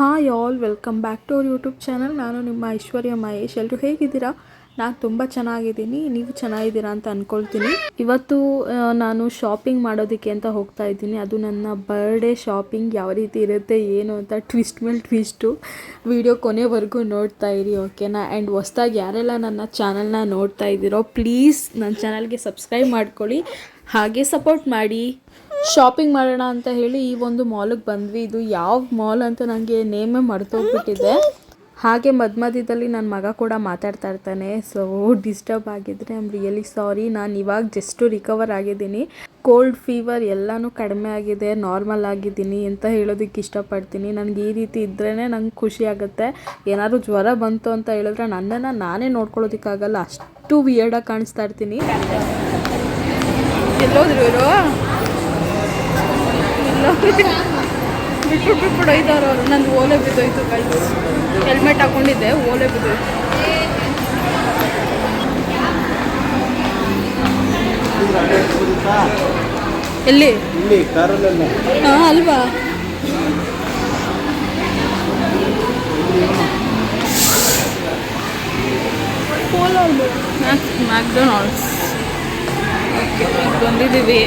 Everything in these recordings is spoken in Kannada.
Hi all, welcome back to our YouTube channel. ನಾನು ನಿಮ್ಮ ಐಶ್ವರ್ಯ ಮಹೇಶ್. ಎಲ್ಲರೂ ಹೇಗಿದ್ದೀರಾ? ನಾನು ತುಂಬ ಚೆನ್ನಾಗಿದ್ದೀನಿ. ನೀವು ಚೆನ್ನಾಗಿದ್ದೀರಾ ಅಂತ ಅಂದ್ಕೊಳ್ತೀನಿ. ಇವತ್ತು ನಾನು ಶಾಪಿಂಗ್ ಮಾಡೋದಕ್ಕೆ ಅಂತ ಹೋಗ್ತಾ ಇದ್ದೀನಿ. ಅದು ನನ್ನ ಬರ್ಡೇ ಶಾಪಿಂಗ್. ಯಾವ ರೀತಿ ಇರುತ್ತೆ ಏನು ಅಂತ ಟ್ವಿಸ್ಟ್ ಮೇಲೆ ಟ್ವಿಸ್ಟು. ವಿಡಿಯೋ ಕೊನೆವರೆಗೂ ನೋಡ್ತಾ ಇರಿ, ಓಕೆನಾ? ಆ್ಯಂಡ್ ಹೊಸ್ದಾಗಿ ಯಾರೆಲ್ಲ ನನ್ನ ಚಾನಲ್ನ ನೋಡ್ತಾ ಇದ್ದೀರೋ ಪ್ಲೀಸ್ ನನ್ನ ಚಾನಲ್ಗೆ ಸಬ್ಸ್ಕ್ರೈಬ್ ಮಾಡ್ಕೊಳ್ಳಿ, ಹಾಗೆ ಸಪೋರ್ಟ್ ಮಾಡಿ. ಶಾಪಿಂಗ್ ಮಾಡೋಣ ಅಂತ ಹೇಳಿ ಈ ಒಂದು ಮಾಲಿಗೆ ಬಂದ್ವಿ. ಇದು ಯಾವ ಮಾಲ್ ಅಂತ ನನಗೆ ನೇಮೇ ಮರ್ತೋಗ್ಬಿಟ್ಟಿದೆ. ಹಾಗೆ ಮಧ್ಯದಲ್ಲಿ ನನ್ನ ಮಗ ಕೂಡ ಮಾತಾಡ್ತಾ ಇರ್ತಾನೆ. ಸೊ ಡಿಸ್ಟರ್ಬ್ ಆಗಿದ್ರೆ ಐ ಆಮ್ ರಿಯಲಿ ಸಾರಿ. ನಾನು ಇವಾಗ ಜಸ್ಟು ರಿಕವರ್ ಆಗಿದ್ದೀನಿ. ಕೋಲ್ಡ್ ಫೀವರ್ ಎಲ್ಲನೂ ಕಡಿಮೆ ಆಗಿದೆ, ನಾರ್ಮಲ್ ಆಗಿದ್ದೀನಿ ಅಂತ ಹೇಳೋದಕ್ಕೆ ಇಷ್ಟಪಡ್ತೀನಿ. ನನಗೆ ಈ ರೀತಿ ಇದ್ರೇ ನಂಗೆ ಖುಷಿ ಆಗುತ್ತೆ. ಏನಾದರೂ ಜ್ವರ ಬಂತು ಅಂತ ಹೇಳಿದ್ರೆ ನನ್ನನ್ನು ನಾನೇ ನೋಡ್ಕೊಳ್ಳೋದಕ್ಕಾಗಲ್ಲ, ಅಷ್ಟು ವಿಯರ್ಡಾಗಿ ಕಾಣಿಸ್ತಾ ಇರ್ತೀನಿ. ಎಲ್ಲೋದ್ರು ಇವರು ಬಿಟ್ಬಿಟ್ಟು ಒಯ್ದವ್ರು ಅವರು. ನಂದು ಓಲೆ ಬಿದ್ದೋಯ್ತು ಕೈ. ಹೆಲ್ಮೆಟ್ ಹಾಕೊಂಡಿದ್ದೆ, ಓಲೆ ಬಿದ್ದೋಯ್ತು. ಎಲ್ಲಿ? ಹಾಂ ಅಲ್ವಾ? ಮ್ಯಾಕ್ಡೊನಾಲ್ಡ್ಸ್ ಬಂದಿದ್ದೀವಿ.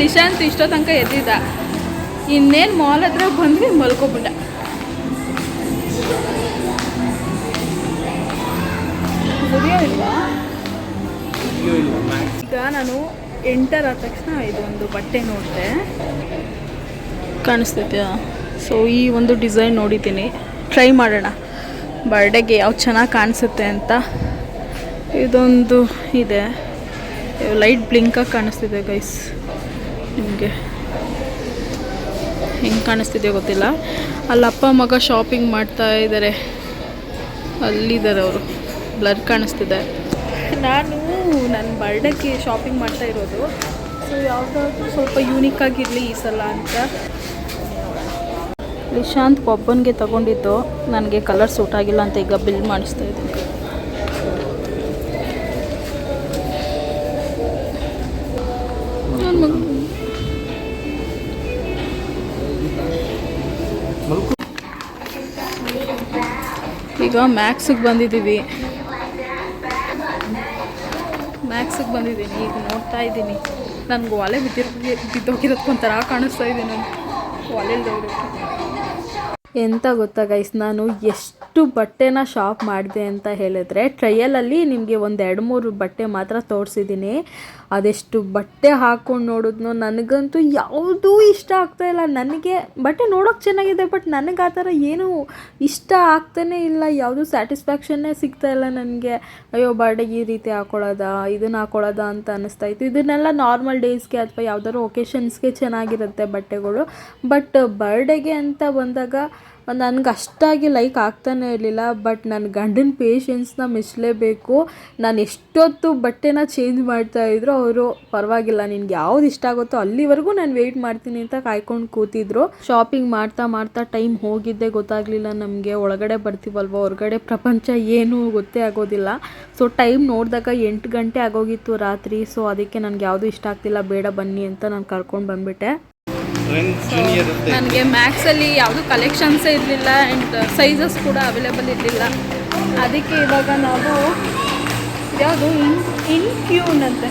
ಲಿಶಾಂತ್ ಇಷ್ಟೋ ತನಕ ಎದ್ದಿದ್ದ, ಇನ್ನೇನು ಮಾಲ್ ಹತ್ರ ಬಂದ್ವಿ ಮಲ್ಕೊಬಿಟ್ಟ. ಈಗ ನಾನು ಎಂಟರ್ ಆದ ತಕ್ಷಣ ಇದೊಂದು ಬಟ್ಟೆ ನೋಡಿದೆ, ಕಾಣಿಸ್ತೈತೆ. ಸೊ ಈ ಒಂದು ಡಿಸೈನ್ ನೋಡಿದ್ದೀನಿ, ಟ್ರೈ ಮಾಡೋಣ ಬರ್ಡೇಗೆ ಯಾವ್ದು ಚೆನ್ನಾಗಿ ಕಾಣಿಸುತ್ತೆ ಅಂತ. ಇದೊಂದು ಇದೆ, ಲೈಟ್ ಬ್ಲಿಂಕಾಗಿ ಕಾಣಿಸ್ತಿದೆ ಗೈಸ್. ನಿಮಗೆ ಹೆಂಗೆ ಕಾಣಿಸ್ತಿದೆ ಗೊತ್ತಿಲ್ಲ. ಅಲ್ಲಿ ಅಪ್ಪ ಮಗ ಶಾಪಿಂಗ್ ಮಾಡ್ತಾ ಇದ್ದಾರೆ, ಅಲ್ಲಿದ್ದಾರೆ ಅವರು, ಬ್ಲರ್ ಕಾಣಿಸ್ತಿದೆ. ನಾನು ನನ್ನ ಬರ್ಡೇಗೆ ಶಾಪಿಂಗ್ ಮಾಡ್ತಾ ಇರೋದು. ಸೊ ಯಾವುದಾದ್ರೂ ಸ್ವಲ್ಪ ಯೂನಿಕ್ ಆಗಿರಲಿ ಈ ಸಲ ಅಂತ. ಲಿಶಾಂತ್ ಒಬ್ಬನಿಗೆ ತಗೊಂಡಿದ್ದು, ನನಗೆ ಕಲರ್ ಸೂಟ್ ಆಗಿಲ್ಲ ಅಂತ ಈಗ ಬಿಲ್ ಮಾಡಿಸ್ತಾ ಇದ್ದೀನಿ. ಈಗ ಮ್ಯಾಕ್ಸಿಗೆ ಬಂದಿದ್ದೀನಿ. ಈಗ ನೋಡ್ತಾ ಇದ್ದೀನಿ. ನನಗೆ ಒಲೆ ಬಿದ್ದೋಗಿರೋದಕ್ಕೊಂಥರ ಕಾಣಿಸ್ತಾ ಇದೆ. ನಾನು ಒಲೆಲ್ದೋಗ್ಬೇಕು. ಎಂತ ಗೊತ್ತಾ ಗೈಸ್, ನಾನು ಎಷ್ಟು ಬಟ್ಟೆನ ಶಾಪ್ ಮಾಡಿದೆ ಅಂತ ಹೇಳಿದ್ರೆ, ಟ್ರಯಲಲ್ಲಿ ನಿಮಗೆ ಒಂದು 2-3 ಬಟ್ಟೆ ಮಾತ್ರ ತೋರಿಸಿದ್ದೀನಿ. ಅದೆಷ್ಟು ಬಟ್ಟೆ ಹಾಕ್ಕೊಂಡು ನೋಡಿದ್ನೋ ನನಗಂತೂ ಯಾವುದೂ ಇಷ್ಟ ಆಗ್ತಾಯಿಲ್ಲ. ನನಗೆ ಬಟ್ಟೆ ನೋಡೋಕೆ ಚೆನ್ನಾಗಿದೆ, ಬಟ್ ನನಗೆ ಆ ಥರ ಏನೂ ಇಷ್ಟ ಆಗ್ತಾನೇ ಇಲ್ಲ. ಯಾವುದೂ ಸ್ಯಾಟಿಸ್ಫ್ಯಾಕ್ಷನ್ನೇ ಸಿಗ್ತಾಯಿಲ್ಲ ನನಗೆ. ಅಯ್ಯೋ ಬರ್ಡೇಗೆ ಈ ರೀತಿ ಹಾಕ್ಕೊಳ್ಳೋದಾ, ಇದನ್ನು ಹಾಕ್ಕೊಳ್ಳೋದಾ ಅಂತ ಅನ್ನಿಸ್ತಾಯಿತ್ತು. ಇದನ್ನೆಲ್ಲ ನಾರ್ಮಲ್ ಡೇಸ್ಗೆ ಅಥವಾ ಯಾವುದಾದ್ರು ಒಕೇಶನ್ಸ್ಗೆ ಚೆನ್ನಾಗಿರುತ್ತೆ ಬಟ್ಟೆಗಳು. ಬಟ್ ಬರ್ಡೇಗೆ ಅಂತ ಬಂದಾಗ ನನಗೆ ಅಷ್ಟಾಗಿ ಲೈಕ್ ಆಗ್ತಾನೇ ಇರಲಿಲ್ಲ. ಬಟ್ ನನ್ನ ಗಂಡನ ಪೇಷನ್ಸ್ನ ಮೆಚ್ಚಲೇಬೇಕು. ನಾನು ಎಷ್ಟೊತ್ತು ಬಟ್ಟೆನ ಚೇಂಜ್ ಮಾಡ್ತಾಯಿದ್ರು ಅವರು, ಪರವಾಗಿಲ್ಲ ನಿನ್ಗೆ ಯಾವ್ದು ಇಷ್ಟ ಆಗುತ್ತೋ ಅಲ್ಲಿವರೆಗೂ ನಾನು ವೆಯ್ಟ್ ಮಾಡ್ತೀನಿ ಅಂತ ಕಾಯ್ಕೊಂಡು ಕೂತಿದ್ರು. ಶಾಪಿಂಗ್ ಮಾಡ್ತಾ ಟೈಮ್ ಹೋಗಿದ್ದೇ ಗೊತ್ತಾಗಲಿಲ್ಲ ನಮಗೆ. ಒಳಗಡೆ ಬರ್ತೀವಲ್ವ, ಹೊರಗಡೆ ಪ್ರಪಂಚ ಏನೂ ಗೊತ್ತೇ ಆಗೋದಿಲ್ಲ. ಸೊ ಟೈಮ್ ನೋಡಿದಾಗ 8 ಗಂಟೆ ಆಗೋಗಿತ್ತು ರಾತ್ರಿ. ಸೊ ಅದಕ್ಕೆ ನನಗೆ ಯಾವುದೂ ಇಷ್ಟ ಆಗ್ತಿಲ್ಲ, ಬೇಡ ಬನ್ನಿ ಅಂತ ನಾನು ಕರ್ಕೊಂಡು ಬಂದುಬಿಟ್ಟೆ. ನನಗೆ ಮ್ಯಾಕ್ಸಲ್ಲಿ ಯಾವುದೂ ಕಲೆಕ್ಷನ್ಸೇ ಇರಲಿಲ್ಲ, ಆ್ಯಂಡ್ ಸೈಜಸ್ ಕೂಡ ಅವೈಲೇಬಲ್ ಇರಲಿಲ್ಲ. ಅದಕ್ಕೆ ಇವಾಗ ನಾವು ಯಾವುದು ಇನ್ಕ್ಯೂನ್ ಅಂತೆ,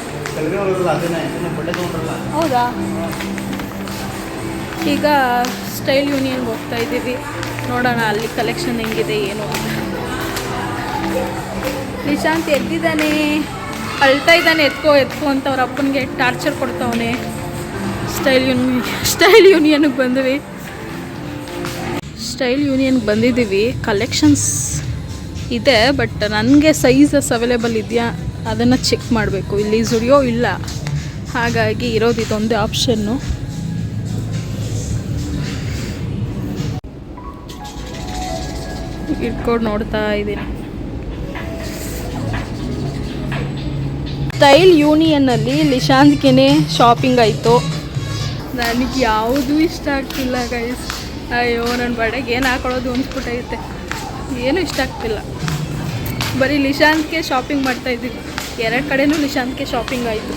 ಹೌದಾ? ಈಗ ಸ್ಟೈಲ್ ಯೂನಿಯನ್ಗೆ ಹೋಗ್ತಾ ಇದ್ದೀವಿ. ನೋಡೋಣ ಅಲ್ಲಿ ಕಲೆಕ್ಷನ್ ಹೆಂಗಿದೆ ಏನು ಅಂತ. ನಿಶಾಂತ್ ಎದ್ದಿದ್ದಾನೆ, ಅಳ್ತಾ ಇದ್ದಾನೆ, ಎತ್ಕೋ ಅಂತ ಅವ್ರ ಅಪ್ಪನಿಗೆ ಟಾರ್ಚರ್ ಕೊಡ್ತಾವನೆ. ಸ್ಟೈಲ್ ಯೂನಿಯನ್ಗೆ ಬಂದ್ವಿ. ಸ್ಟೈಲ್ ಯೂನಿಯನ್ಗೆ ಬಂದಿದ್ದೀವಿ. ಕಲೆಕ್ಷನ್ಸ್ ಇದೆ, ಬಟ್ ನನಗೆ ಸೈಜಸ್ ಅವೈಲೇಬಲ್ ಇದೆಯಾ ಅದನ್ನು ಚೆಕ್ ಮಾಡಬೇಕು. ಇಲ್ಲಿ ಜುಡಿಯೋ ಇಲ್ಲ, ಹಾಗಾಗಿ ಇರೋದು ಇದೊಂದೇ ಆಪ್ಷನ್ನು. ಇಟ್ಕೊಂಡು ನೋಡ್ತಾ ಇದ್ದೀನಿ. ಸ್ಟೈಲ್ ಯೂನಿಯನ್ನಲ್ಲಿ ಲಿಶಾಂತ್ಗೆ ಶಾಪಿಂಗ್ ಆಯಿತು. ನನಗೆ ಯಾವುದೂ ಇಷ್ಟ ಆಗ್ತಿಲ್ಲ ಗೈಸ್. ಅಯ್ಯೋ ನನ್ನ ಬಡೆಗೆ ಏನು ಹಾಕೊಳ್ಳೋದು ಅನ್ಸ್ಬಿಟ್ಟೈತೆ, ಏನೂ ಇಷ್ಟ ಆಗ್ತಿಲ್ಲ. ಬರೀ ಲಿಶಾಂತ್ಗೆ ಶಾಪಿಂಗ್ ಮಾಡ್ತಾಯಿದ್ದೀವಿ, 2 ಕಡೆನೂ ಲಿಶಾಂತ್ಗೆ ಶಾಪಿಂಗ್ ಆಯಿತು.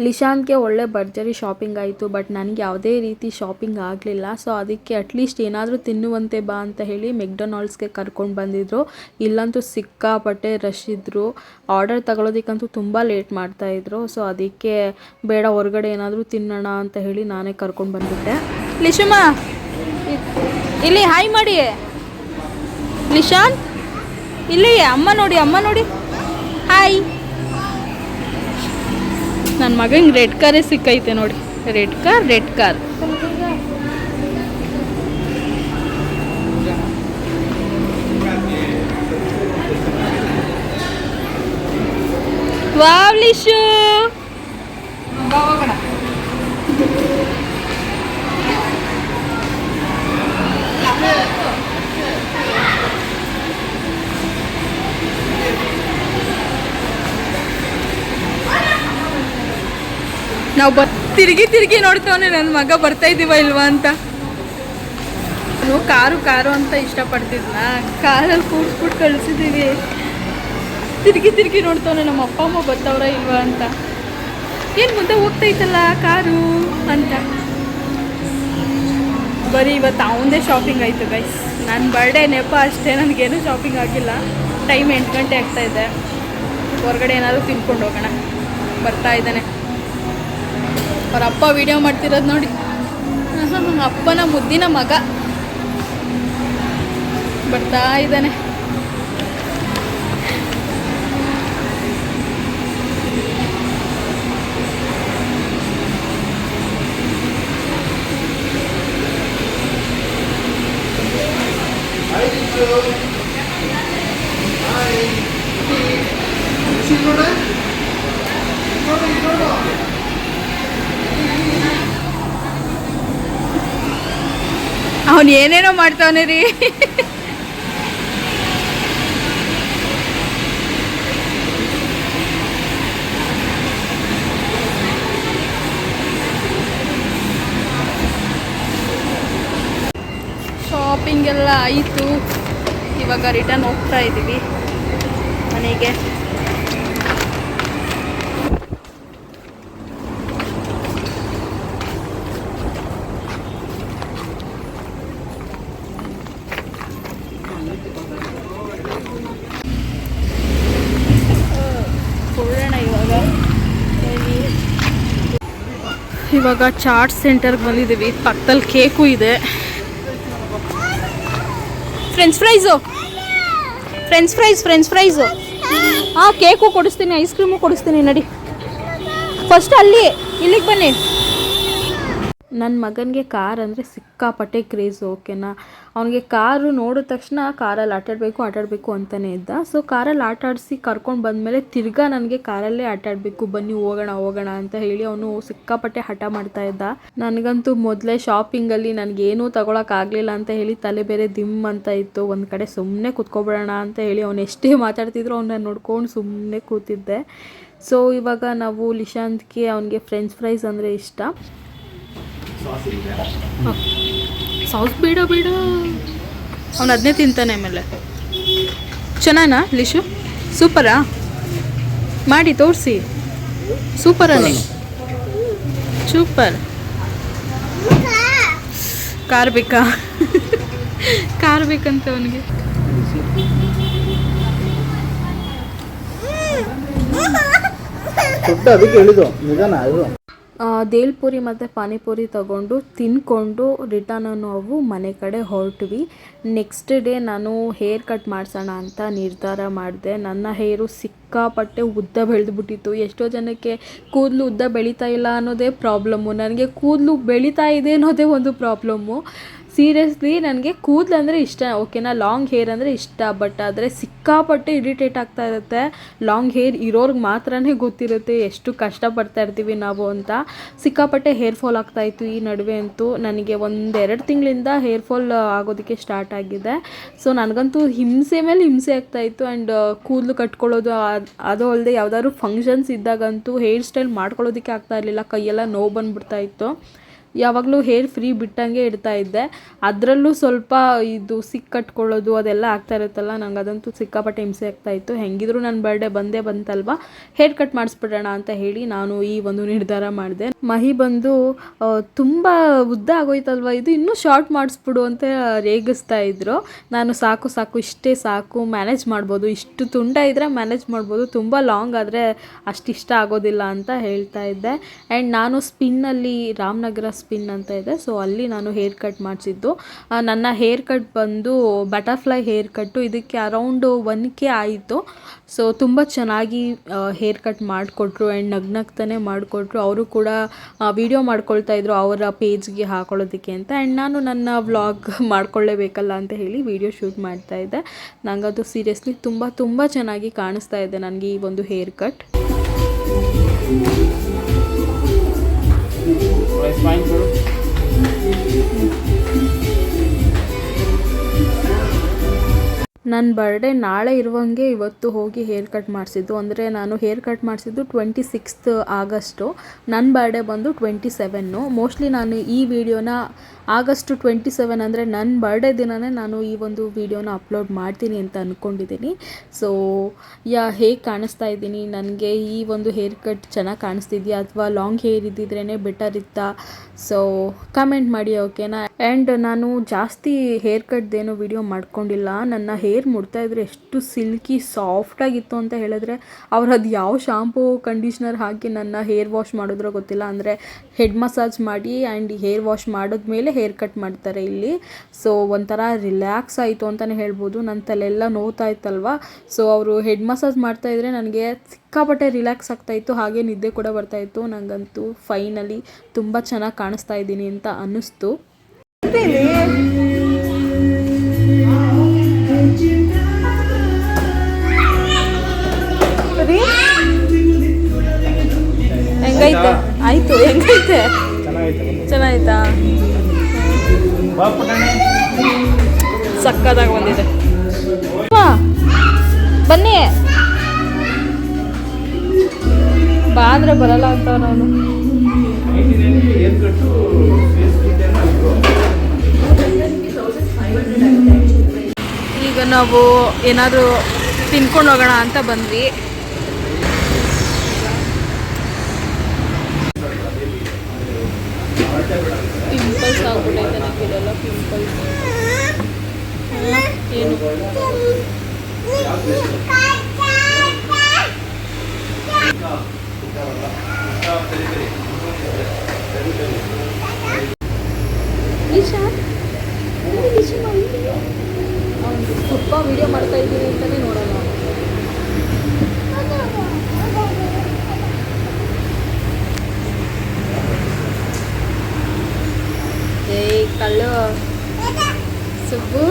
ಲಿಶಾಂತ್ಗೆ ಒಳ್ಳೆ ಭರ್ಜರಿ ಶಾಪಿಂಗ್ ಆಯಿತು, ಬಟ್ ನನಗೆ ಯಾವುದೇ ರೀತಿ ಶಾಪಿಂಗ್ ಆಗಲಿಲ್ಲ. ಸೊ ಅದಕ್ಕೆ ಅಟ್ಲೀಸ್ಟ್ ಏನಾದರೂ ತಿನ್ನುವಂತೆ ಬಾ ಅಂತ ಹೇಳಿ ಮೆಕ್ಡೊನಾಲ್ಡ್ಸ್ಗೆ ಕರ್ಕೊಂಡು ಬಂದಿದ್ದರು. ಇಲ್ಲಂತೂ ಸಿಕ್ಕಾಪಟ್ಟೆ ರಶ್ ಇದ್ದರು, ಆರ್ಡರ್ ತಗೊಳ್ಳೋದಕ್ಕಂತೂ ತುಂಬ ಲೇಟ್ ಮಾಡ್ತಾಯಿದ್ರು. ಸೊ ಅದಕ್ಕೆ ಬೇಡ, ಹೊರಗಡೆ ಏನಾದರೂ ತಿನ್ನೋಣ ಅಂತ ಹೇಳಿ ನಾನೇ ಕರ್ಕೊಂಡು ಬಂದ್ಬಿಟ್ಟೆ. ಲಿಶುಮ ಇಲ್ಲಿ ಹಾಯ್ ಮಾಡಿ. ಲಿಶಾಂತ್ ಇಲ್ಲಿ ಅಮ್ಮ ನೋಡಿ, ಅಮ್ಮ ನೋಡಿ, ಹಾಯ್. ನನ್ನ ಮಗಂಗೆ ರೆಡ್ ಕಾರೇ ಸಿಕ್ಕೈತೆ ನೋಡಿ, ರೆಡ್ ಕಾರ್. ವಾವ್ ಲಿಶು, ನಾವು ತಿರುಗಿ ನೋಡ್ತವನೆ ನನ್ನ ಮಗ ಬರ್ತಾ ಇದ್ದೀವ ಇಲ್ವಾ ಅಂತ. ನಾನು ಕಾರು ಅಂತ ಇಷ್ಟಪಡ್ತಿದ್ನ, ಕಾರಲ್ಲಿ ಕೂಡ್ಸ್ಬಿಟ್ಟು ಕಳಿಸಿದ್ದೀವಿ. ತಿರುಗಿ ನೋಡ್ತವನೆ ನಮ್ಮ ಅಪ್ಪ ಅಮ್ಮ ಬರ್ತಾವ್ರ ಇಲ್ವಾ ಅಂತ. ಏನು ಮುಂದೆ ಹೋಗ್ತೈತಲ್ಲ ಕಾರು ಅಂತ. ಬರೀ ಇವತ್ತು ಅವನದೇ ಶಾಪಿಂಗ್ ಆಯಿತು ಗೈಸ್. ನನ್ನ ಬರ್ಡೇ ನೆಪ ಅಷ್ಟೇ, ನನಗೇನು ಶಾಪಿಂಗ್ ಆಗಿಲ್ಲ. ಟೈಮ್ 8 ಗಂಟೆ ಆಗ್ತಾಯಿದೆ. ಹೊರಗಡೆ ಏನಾದರೂ ತಿನ್ಕೊಂಡು ಹೋಗೋಣ. ಬರ್ತಾ ಇದ್ದಾನೆ ಅವ್ರ ಅಪ್ಪ ವಿಡಿಯೋ ಮಾಡ್ತಿರೋದು ನೋಡಿ. ಅಪ್ಪನ ಮುದ್ದಿನ ಮಗ ಬರ್ತಾ ಇದ್ದಾನೆ. ಅವನು ಏನೇನೋ ಮಾಡ್ತಾವನೆ ರೀ. ಶಾಪಿಂಗ್ ಎಲ್ಲ ಆಯಿತು, ಇವಾಗ ರಿಟರ್ನ್ ಹೋಗ್ತಾ ಇದ್ದೀವಿ ಮನೆಗೆ. ಇವಾಗ ಚಾಟ್ ಸೆಂಟರ್ಗೆ ಬಂದಿದ್ದೀವಿ. ಪಕ್ಕದಲ್ಲಿ ಕೇಕು ಇದೆ. ಫ್ರೆಂಚ್ ಫ್ರೈಸು ಹಾಂ, ಕೇಕು ಕೊಡಿಸ್ತೀನಿ, ಐಸ್ ಕ್ರೀಮು ಕೊಡಿಸ್ತೀನಿ. ನಡಿ ಫಸ್ಟ್ ಇಲ್ಲಿಗೆ ಬನ್ನಿ. ನನ್ನ ಮಗನಿಗೆ ಕಾರ್ ಅಂದರೆ ಸಿಕ್ಕಾಪಟ್ಟೆ ಕ್ರೇಜು, ಓಕೆನಾ. ಅವನಿಗೆ ಕಾರು ನೋಡಿದ ತಕ್ಷಣ ಕಾರಲ್ಲಿ ಆಟಾಡಬೇಕು ಅಂತಲೇ ಇದ್ದ. ಸೊ ಕಾರಲ್ಲಿ ಆಟಾಡಿಸಿ ಕರ್ಕೊಂಡು ಬಂದಮೇಲೆ ತಿರ್ಗಾ ನನಗೆ ಕಾರಲ್ಲೇ ಆಟಾಡಬೇಕು, ಬನ್ನಿ ಹೋಗೋಣ ಅಂತ ಹೇಳಿ ಅವನು ಸಿಕ್ಕಾಪಟ್ಟೆ ಹಠ ಮಾಡ್ತಾ ಇದ್ದ. ನನಗಂತೂ ಮೊದಲೇ ಶಾಪಿಂಗಲ್ಲಿ ನನಗೇನೂ ತಗೊಳಕ್ಕಾಗಲಿಲ್ಲ ಅಂತ ಹೇಳಿ ತಲೆ ಬೇರೆ ದಿಮ್ ಅಂತ ಇತ್ತು. ಒಂದು ಕಡೆ ಸುಮ್ಮನೆ ಕೂತ್ಕೊಬಿಡೋಣ ಅಂತ ಹೇಳಿ ಅವನು ಎಷ್ಟೇ ಮಾತಾಡ್ತಿದ್ರು ಅವನ್ನ ನೋಡ್ಕೊಂಡು ಸುಮ್ಮನೆ ಕೂತಿದ್ದೆ. ಸೊ ಇವಾಗ ನಾವು ಲಿಶಾಂತ್ಗೆ ಅವನಿಗೆ ಫ್ರೆಂಚ್ ಫ್ರೈಸ್ ಅಂದರೆ ಇಷ್ಟ. ಸಾಸ್ ಬೇಡ ಅವನು ಅದನ್ನೇ ತಿಂತಾನೆ. ಆಮೇಲೆ ಚೆನ್ನಾನಾ ಲಿಶು? ಸೂಪರಾ? ಮಾಡಿ ತೋರಿಸಿ. ಸೂಪರನೇ, ಸೂಪರ್. ಕಾರ್ ಬೇಕಾ? ಕಾರ್ ಬೇಕಂತ ಅವನಿಗೆ. ಅದಕ್ಕೆ ಹೇಳಿದ್ದು ನಿಧಾನ. ದೇಲ್ಪುರಿ ಮತ್ತು ಪಾನಿಪುರಿ ತಗೊಂಡು ತಿನ್ಕೊಂಡು ರಿಟರ್ನ್ ನಾವು ಮನೆ ಕಡೆ ಹೊರಟ್ವಿ. ನೆಕ್ಸ್ಟ್ ಡೇ ನಾನು ಹೇರ್ ಕಟ್ ಮಾಡಿಸೋಣ ಅಂತ ನಿರ್ಧಾರ ಮಾಡಿದೆ. ನನ್ನ ಹೇರು ಸಿಕ್ಕಾಪಟ್ಟೆ ಉದ್ದ ಬೆಳೆದ್ಬಿಟ್ಟಿತ್ತು. ಎಷ್ಟೋ ಜನಕ್ಕೆ ಕೂದಲು ಉದ್ದ ಬೆಳೀತಾ ಇಲ್ಲ ಅನ್ನೋದೇ ಪ್ರಾಬ್ಲಮ್ಮು, ನನಗೆ ಕೂದಲು ಬೆಳೀತಾ ಇದೆ ಅನ್ನೋದೇ ಒಂದು ಪ್ರಾಬ್ಲಮ್ಮು. ಸೀರಿಯಸ್ಲಿ ನನಗೆ ಕೂದಲು ಅಂದರೆ ಇಷ್ಟ, ಓಕೆನಾ, ಲಾಂಗ್ ಹೇರ್ ಅಂದರೆ ಇಷ್ಟ. ಬಟ್ ಆದರೆ ಸಿಕ್ಕಾಪಟ್ಟೆ ಇರಿಟೇಟ್ ಆಗ್ತಾ ಇರುತ್ತೆ. ಲಾಂಗ್ ಹೇರ್ ಇರೋರ್ಗೆ ಮಾತ್ರನೇ ಗೊತ್ತಿರುತ್ತೆ ಎಷ್ಟು ಕಷ್ಟಪಡ್ತಾ ಇರ್ತೀವಿ ನಾವು ಅಂತ. ಸಿಕ್ಕಾಪಟ್ಟೆ ಹೇರ್ ಫಾಲ್ ಆಗ್ತಾಯಿತ್ತು ಈ ನಡುವೆ ಅಂತೂ. ನನಗೆ 1-2 ತಿಂಗಳಿಂದ ಹೇರ್ ಫಾಲ್ ಆಗೋದಕ್ಕೆ ಸ್ಟಾರ್ಟ್ ಆಗಿದೆ. ಸೊ ನನಗಂತೂ ಹಿಂಸೆ ಮೇಲೆ ಹಿಂಸೆ ಆಗ್ತಾಯಿತ್ತು. ಆ್ಯಂಡ್ ಕೂದಲು ಕಟ್ಕೊಳ್ಳೋದು ಅದು ಅಲ್ಲದೆ ಯಾವುದಾದ್ರು ಫಂಕ್ಷನ್ಸ್ ಇದ್ದಾಗಂತೂ ಹೇರ್ ಸ್ಟೈಲ್ ಮಾಡ್ಕೊಳ್ಳೋದಕ್ಕೆ ಆಗ್ತಾ ಇರಲಿಲ್ಲ, ಕೈಯೆಲ್ಲ ನೋವು ಬಂದುಬಿಡ್ತಾಯಿತ್ತು. ಯಾವಾಗಲೂ ಹೇರ್ ಫ್ರೀ ಬಿಟ್ಟಂಗೆ ಇಡ್ತಾ ಇದ್ದೆ. ಅದರಲ್ಲೂ ಸ್ವಲ್ಪ ಇದು ಕಟ್ಕೊಳ್ಳೋದು ಅದೆಲ್ಲ ಆಗ್ತಾ ಇರುತ್ತಲ್ಲ, ನಂಗೆ ಅದಂತೂ ಸಿಕ್ಕಾಪಟ್ಟೆ ಹಿಂಸೆ ಆಗ್ತಾಯಿತ್ತು. ಹೆಂಗಿದ್ರು ನನ್ನ ಬರ್ಡೇ ಬಂತಲ್ವ, ಹೇರ್ ಕಟ್ ಮಾಡಿಸ್ಬಿಡೋಣ ಅಂತ ಹೇಳಿ ನಾನು ಈ ಒಂದು ನಿರ್ಧಾರ ಮಾಡಿದೆ. ಮಹಿ ಬಂದು ತುಂಬ ಉದ್ದ ಆಗೋಯ್ತಲ್ವ ಇದು, ಇನ್ನೂ ಶಾರ್ಟ್ ಮಾಡಿಸ್ಬಿಡು ಅಂತ ರೇಗಿಸ್ತಾ ಇದ್ರು. ನಾನು ಸಾಕು ಇಷ್ಟೇ ಸಾಕು, ಮ್ಯಾನೇಜ್ ಮಾಡ್ಬೋದು, ಇಷ್ಟು ತುಂಡ ಇದ್ದರೆ ಮ್ಯಾನೇಜ್ ಮಾಡ್ಬೋದು, ತುಂಬ ಲಾಂಗ್ ಆದರೆ ಅಷ್ಟಿಷ್ಟ ಆಗೋದಿಲ್ಲ ಅಂತ ಹೇಳ್ತಾ ಇದ್ದೆ. ಆ್ಯಂಡ್ ನಾನು ಸ್ಪಿನ್ನಲ್ಲಿ ರಾಮನಗರ ಸ್ಪಿನ್ ಅಂತ ಇದೆ, ಸೊ ಅಲ್ಲಿ ನಾನು ಹೇರ್ ಕಟ್ ಮಾಡಿಸಿದ್ದು. ನನ್ನ ಹೇರ್ ಕಟ್ ಬಂದು ಬಟರ್ಫ್ಲೈ ಹೇರ್ ಕಟ್ಟು. ಇದಕ್ಕೆ ಅರೌಂಡು 1K ಆಯಿತು. ಸೊ ತುಂಬ ಚೆನ್ನಾಗಿ ಹೇರ್ ಕಟ್ ಮಾಡಿಕೊಟ್ರು ಆ್ಯಂಡ್ ನಗ್ನಗ್ತಾನೆ ಮಾಡಿಕೊಟ್ರು. ಅವರು ಕೂಡ ವಿಡಿಯೋ ಮಾಡ್ಕೊಳ್ತಾ ಇದ್ರು ಅವರ ಪೇಜ್ಗೆ ಹಾಕೊಳ್ಳೋದಕ್ಕೆ ಅಂತ. ಆ್ಯಂಡ್ ನಾನು ನನ್ನ ವ್ಲಾಗ್ ಮಾಡ್ಕೊಳ್ಳೇಬೇಕಲ್ಲ ಅಂತ ಹೇಳಿ ವಿಡಿಯೋ ಶೂಟ್ ಮಾಡ್ತಾ ಇದ್ದೆ. ನನಗದು ಸೀರಿಯಸ್ಲಿ ತುಂಬ ಚೆನ್ನಾಗಿ ಕಾಣಿಸ್ತಾ ಇದೆ ನನಗೆ ಈ ಒಂದು ಹೇರ್ ಕಟ್. ನನ್ನ ಬರ್ಡೇ ನಾಳೆ ಇರುವಂಗೆ ಇವತ್ತು ಹೋಗಿ ಹೇರ್ ಕಟ್ ಮಾಡಿಸಿದ್ದು. ಅಂದರೆ ನಾನು ಹೇರ್ ಕಟ್ ಮಾಡಿಸಿದ್ದು 26th ಆಗಸ್ಟು, ನನ್ನ ಬರ್ಡೇ ಬಂದು 27. ಮೋಸ್ಟ್ಲಿ ನಾನು ಈ ವಿಡಿಯೋನ ಆಗಸ್ಟ್ 27 ಅಂದರೆ ನನ್ನ ಬರ್ಡೇ ದಿನವೇ ನಾನು ಈ ಒಂದು ವಿಡಿಯೋನ ಅಪ್ಲೋಡ್ ಮಾಡ್ತೀನಿ ಅಂತ ಅಂದ್ಕೊಂಡಿದ್ದೀನಿ. ಸೊ ಹೇಗೆ ಕಾಣಿಸ್ತಾ ಇದ್ದೀನಿ, ನನಗೆ ಈ ಒಂದು ಹೇರ್ ಕಟ್ ಚೆನ್ನಾಗಿ ಕಾಣಿಸ್ತಿದೆಯಾ ಅಥವಾ ಲಾಂಗ್ ಹೇರ್ ಇದ್ದಿದ್ರೇ ಬೆಟರ್ ಇತ್ತಾ? ಸೊ ಕಮೆಂಟ್ ಮಾಡಿ, ಓಕೆನಾ. ಆ್ಯಂಡ್ ನಾನು ಜಾಸ್ತಿ ಹೇರ್ ಕಟ್ದೇನು ವಿಡಿಯೋ ಮಾಡ್ಕೊಂಡಿಲ್ಲ. ನನ್ನ ಹೇರ್ ಮುಡ್ತಾ ಇದ್ರೆ ಎಷ್ಟು ಸಿಲ್ಕಿ ಸಾಫ್ಟಾಗಿತ್ತು ಅಂತ ಹೇಳಿದ್ರೆ, ಅವ್ರು ಅದು ಯಾವ ಶಾಂಪೂ ಕಂಡೀಷ್ನರ್ ಹಾಕಿ ನನ್ನ ಹೇರ್ ವಾಶ್ ಮಾಡಿದ್ರೋ ಗೊತ್ತಿಲ್ಲ. ಅಂದರೆ ಹೆಡ್ ಮಸಾಜ್ ಮಾಡಿ ಆ್ಯಂಡ್ ಹೇರ್ ವಾಶ್ ಮಾಡಿದ್ಮೇಲೆ ಹೇರ್ ಕಟ್ ಮಾಡ್ತಾರೆ ಇಲ್ಲಿ. ಸೊ ಒಂಥರ ರಿಲ್ಯಾಕ್ಸ್ ಆಯಿತು ಅಂತಲೇ ಹೇಳ್ಬೋದು. ನನ್ನ ತಲೆಲ್ಲ ನೋವ್ತಾ ಇತ್ತಲ್ವ, ಸೊ ಅವರು ಹೆಡ್ ಮಸಾಜ್ ಮಾಡ್ತಾಯಿದ್ರೆ ನನಗೆ ಸಿಕ್ಕಾಪಟ್ಟೆ ರಿಲ್ಯಾಕ್ಸ್ ಆಗ್ತಾಯಿತ್ತು, ಹಾಗೆ ನಿದ್ದೆ ಕೂಡ ಬರ್ತಾಯಿತ್ತು. ನನಗಂತೂ ಫೈನಲಿ ತುಂಬ ಚೆನ್ನಾಗಿ ಕಾಣಿಸ್ತಾ ಇದ್ದೀನಿ ಅಂತ ಅನ್ನಿಸ್ತು. ಹೆಂಗೈತೆ? ಆಯಿತು, ಹೆಂಗೈತೆ? ಚೆನ್ನಾಯ್ತಾ? ಸಕ್ಕದಾಗಿ ಬಂದಿದೆ. ಬನ್ನಿ ಬಾ ಅಂದರೆ ಬರಲ್ಲ ಅಂತ ನಾನು. ಈಗ ನಾವು ಏನಾದರೂ ತಿನ್ಕೊಂಡು ಹೋಗೋಣ ಅಂತ ಬಂದ್ವಿ. ಪಿಂಪಲ್ಸ್ ಆಗ್ಬಿಟ್ಟೈತೆ ನನಗೆಲ್ಲ ಪಿಂಪಲ್ಸ್. ಏನು ಸ್ವಲ್ಪ ವಿಡಿಯೋ ಮಾಡ್ತಾ ಇದ್ದೀನಿ ಅಂತಲೇ ನೋಡೋಣ. ಏಯ್ ಕಳ್ಳು ಸುಬ್ಬು,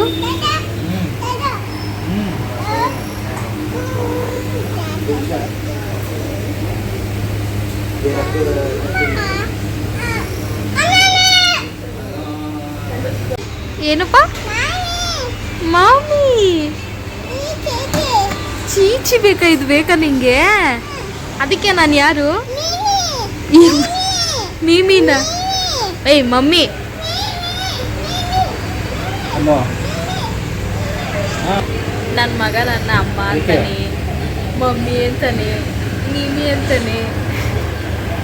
ಏನಪ್ಪ ಮಾಮಿ? ಚೀಚಿ ಬೇಕಾ? ಇದು ಬೇಕಾ ನಿಂಗೆ? ಅದಕ್ಕೆ ನಾನು ಯಾರು? ಮೀಮಿನ? ಏಯ್ ಮಮ್ಮಿ. ನನ್ನ ಮಗ ನನ್ನ ಅಮ್ಮ ಅಂತಾನೆ, ಮಮ್ಮಿ ಅಂತಾನೆ, ಮೀಮಿ ಅಂತಾನೆ,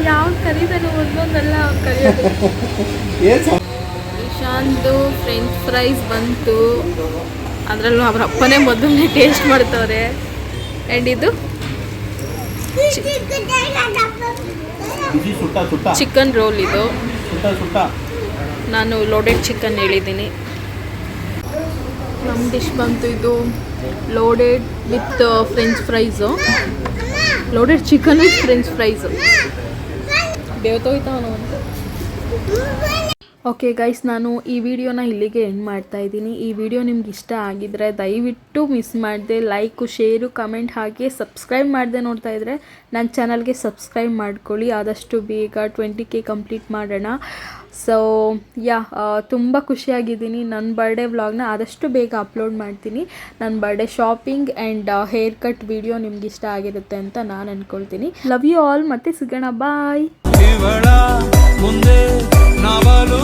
ಯಾವ ಕರೀತಾನೆ ಒಂದೊಂದಲ್ಲ ಅವ್ನು ಕರೆಯೋದು. ಇಶಾಂತು ಫ್ರೆಂಚ್ ಫ್ರೈಸ್ ಬಂತು, ಅದರಲ್ಲೂ ಅವ್ರ ಅಪ್ಪನೇ ಮೊದಲನೇ ಟೇಸ್ಟ್ ಮಾಡ್ತವ್ರೆ. ಆ್ಯಂಡ್ ಇದು ಚಿಕನ್ ರೋಲ್. ಇದು ನಾನು ಲೋಡೆಡ್ ಚಿಕನ್ ಹೇಳಿದ್ದೀನಿ. ನಮ್ಮ ಡಿಶ್ ಬಂತು, ಇದು loaded with french fries, loaded chicken with french fries. ಬೇವತ್ತೋಯ್ತಾವನು ಅಂತ ಓಕೆ ಗೈಸ್, ನಾನು ಈ ವಿಡಿಯೋನ ಇಲ್ಲಿಗೆ ಎಂಡ್ ಮಾಡ್ತಾ ಇದ್ದೀನಿ. ಈ ವಿಡಿಯೋ ನಿಮ್ಗೆ ಇಷ್ಟ ಆಗಿದ್ರೆ ದಯವಿಟ್ಟು ಮಿಸ್ ಮಾಡದೆ ಲೈಕು, ಶೇರು, ಕಮೆಂಟ್ ಹಾಗೆ ಸಬ್ಸ್ಕ್ರೈಬ್ ಮಾಡದೆ ನೋಡ್ತಾ ಇದ್ದರೆ ನನ್ನ ಚಾನಲ್ಗೆ ಸಬ್ಸ್ಕ್ರೈಬ್ ಮಾಡ್ಕೊಳ್ಳಿ. ಆದಷ್ಟು ಬೇಗ 20K ಕಂಪ್ಲೀಟ್ ಮಾಡೋಣ. ಸೊ ತುಂಬ ಖುಷಿಯಾಗಿದ್ದೀನಿ. ನನ್ನ ಬರ್ಡೇ ವ್ಲಾಗ್ನ ಆದಷ್ಟು ಬೇಗ ಅಪ್ಲೋಡ್ ಮಾಡ್ತೀನಿ. ನನ್ನ birthday shopping and hair cut video ನಿಮ್ಗೆ ಇಷ್ಟ ಆಗಿರುತ್ತೆ ಅಂತ ನಾನು ಅಂದ್ಕೊಳ್ತೀನಿ. ಲವ್ ಯು ಆಲ್, ಮತ್ತೆ ಸಿಗೋಣ, ಬಾಯ್. ಮುಂದೆ ನಾವಲು